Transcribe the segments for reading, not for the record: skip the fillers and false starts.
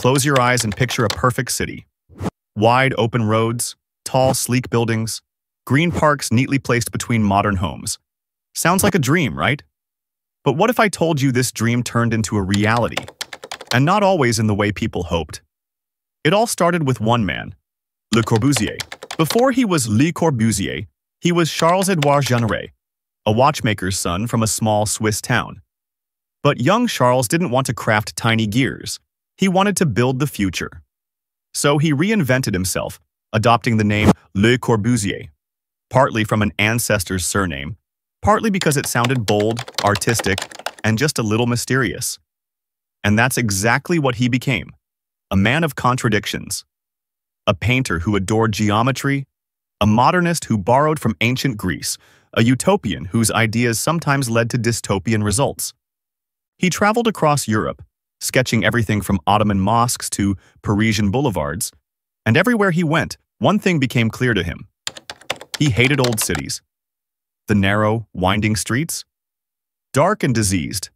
Close your eyes and picture a perfect city. Wide, open roads, tall, sleek buildings, green parks neatly placed between modern homes. Sounds like a dream, right? But what if I told you this dream turned into a reality? And not always in the way people hoped. It all started with one man, Le Corbusier. Before he was Le Corbusier, he was Charles-Édouard Jeanneret, a watchmaker's son from a small Swiss town. But young Charles didn't want to craft tiny gears. He wanted to build the future. So he reinvented himself, adopting the name Le Corbusier, partly from an ancestor's surname, partly because it sounded bold, artistic, and just a little mysterious. And that's exactly what he became, a man of contradictions. A painter who adored geometry, a modernist who borrowed from ancient Greece, a utopian whose ideas sometimes led to dystopian results. He traveled across Europe, sketching everything from Ottoman mosques to Parisian boulevards, and everywhere he went, one thing became clear to him. He hated old cities. The narrow, winding streets, dark and diseased.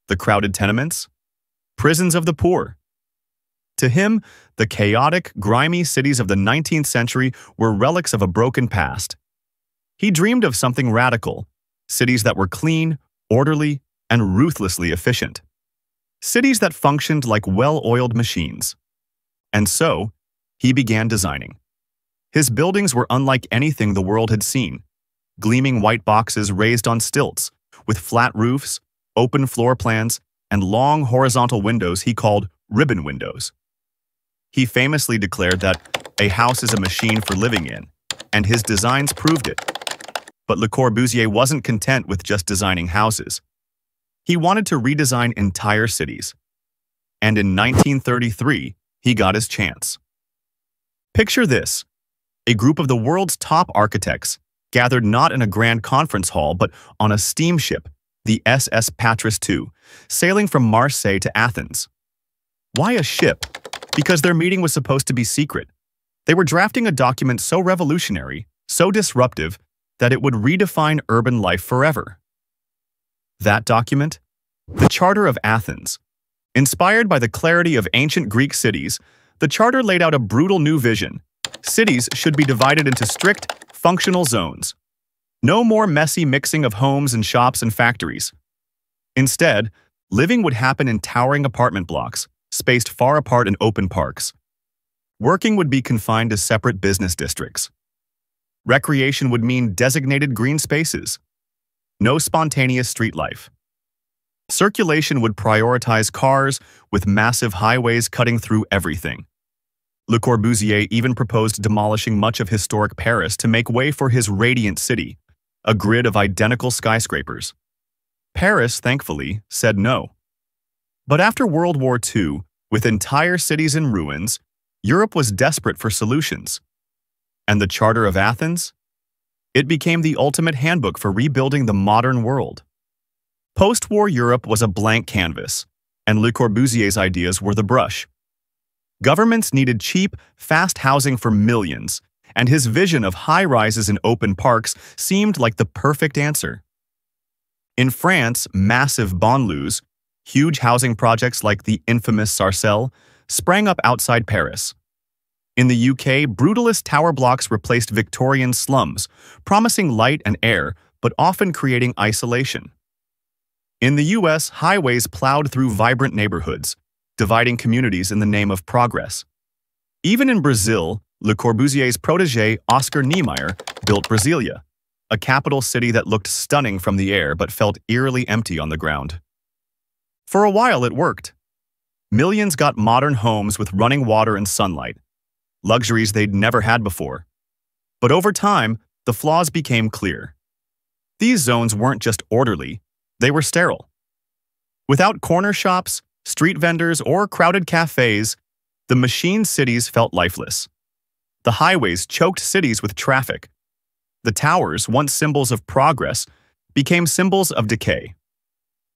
The crowded tenements, prisons of the poor. To him, the chaotic, grimy cities of the 19th century were relics of a broken past. He dreamed of something radical, cities that were clean, orderly, and ruthlessly efficient. Cities that functioned like well-oiled machines. And so, he began designing. His buildings were unlike anything the world had seen. Gleaming white boxes raised on stilts, with flat roofs, open floor plans, and long horizontal windows he called ribbon windows. He famously declared that a house is a machine for living in, and his designs proved it. But Le Corbusier wasn't content with just designing houses. He wanted to redesign entire cities. And in 1933, he got his chance. Picture this: a group of the world's top architects gathered not in a grand conference hall but on a steamship, the SS Patris II, sailing from Marseille to Athens. Why a ship? Because their meeting was supposed to be secret. They were drafting a document so revolutionary, so disruptive, that it would redefine urban life forever. That document? The Charter of Athens. Inspired by the clarity of ancient Greek cities, the charter laid out a brutal new vision. Cities should be divided into strict, functional zones. No more messy mixing of homes and shops and factories. Instead, living would happen in towering apartment blocks, spaced far apart in open parks. Working would be confined to separate business districts. Recreation would mean designated green spaces. No spontaneous street life. Circulation would prioritize cars, with massive highways cutting through everything. Le Corbusier even proposed demolishing much of historic Paris to make way for his radiant city, a grid of identical skyscrapers. Paris, thankfully, said no. But after World War II, with entire cities in ruins, Europe was desperate for solutions. And the Charter of Athens? It became the ultimate handbook for rebuilding the modern world. Post-war Europe was a blank canvas, and Le Corbusier's ideas were the brush. Governments needed cheap, fast housing for millions, and his vision of high-rises in open parks seemed like the perfect answer. In France, massive banlieues, huge housing projects like the infamous Sarcelles, sprang up outside Paris. In the UK, brutalist tower blocks replaced Victorian slums, promising light and air, but often creating isolation. In the US, highways plowed through vibrant neighborhoods, dividing communities in the name of progress. Even in Brazil, Le Corbusier's protégé Oscar Niemeyer built Brasilia, a capital city that looked stunning from the air but felt eerily empty on the ground. For a while, it worked. Millions got modern homes with running water and sunlight, luxuries they'd never had before. But over time, the flaws became clear. These zones weren't just orderly, they were sterile. Without corner shops, street vendors, or crowded cafes, the machine cities felt lifeless. The highways choked cities with traffic. The towers, once symbols of progress, became symbols of decay.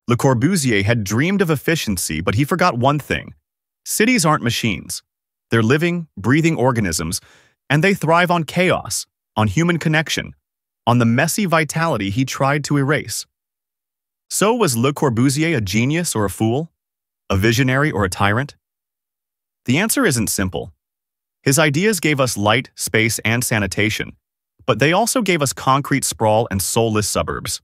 Le Corbusier had dreamed of efficiency, but he forgot one thing. Cities aren't machines. They're living, breathing organisms, and they thrive on chaos, on human connection, on the messy vitality he tried to erase. So was Le Corbusier a genius or a fool? A visionary or a tyrant? The answer isn't simple. His ideas gave us light, space, and sanitation, but they also gave us concrete sprawl and soulless suburbs.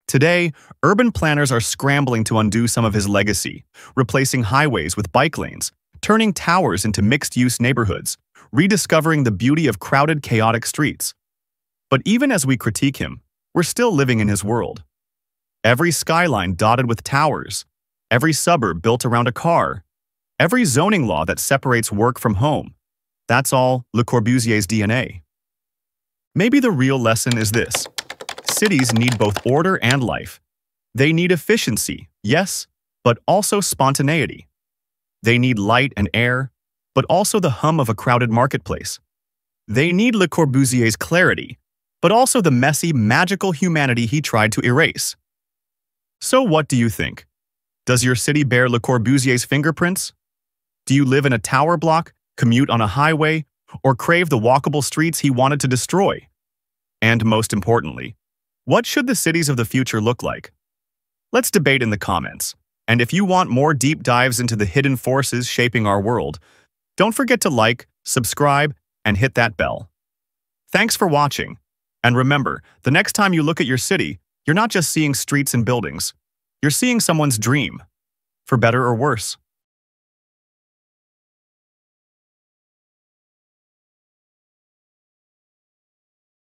Today, urban planners are scrambling to undo some of his legacy, replacing highways with bike lanes, turning towers into mixed-use neighborhoods, rediscovering the beauty of crowded, chaotic streets. But even as we critique him, we're still living in his world. Every skyline dotted with towers, every suburb built around a car, every zoning law that separates work from home, that's all Le Corbusier's DNA. Maybe the real lesson is this. Cities need both order and life. They need efficiency, yes, but also spontaneity. They need light and air, but also the hum of a crowded marketplace. They need Le Corbusier's clarity, but also the messy, magical humanity he tried to erase. So what do you think? Does your city bear Le Corbusier's fingerprints? Do you live in a tower block, commute on a highway, or crave the walkable streets he wanted to destroy? And most importantly, what should the cities of the future look like? Let's debate in the comments. And if you want more deep dives into the hidden forces shaping our world, don't forget to like, subscribe, and hit that bell. Thanks for watching. And remember, the next time you look at your city, you're not just seeing streets and buildings. You're seeing someone's dream, for better or worse.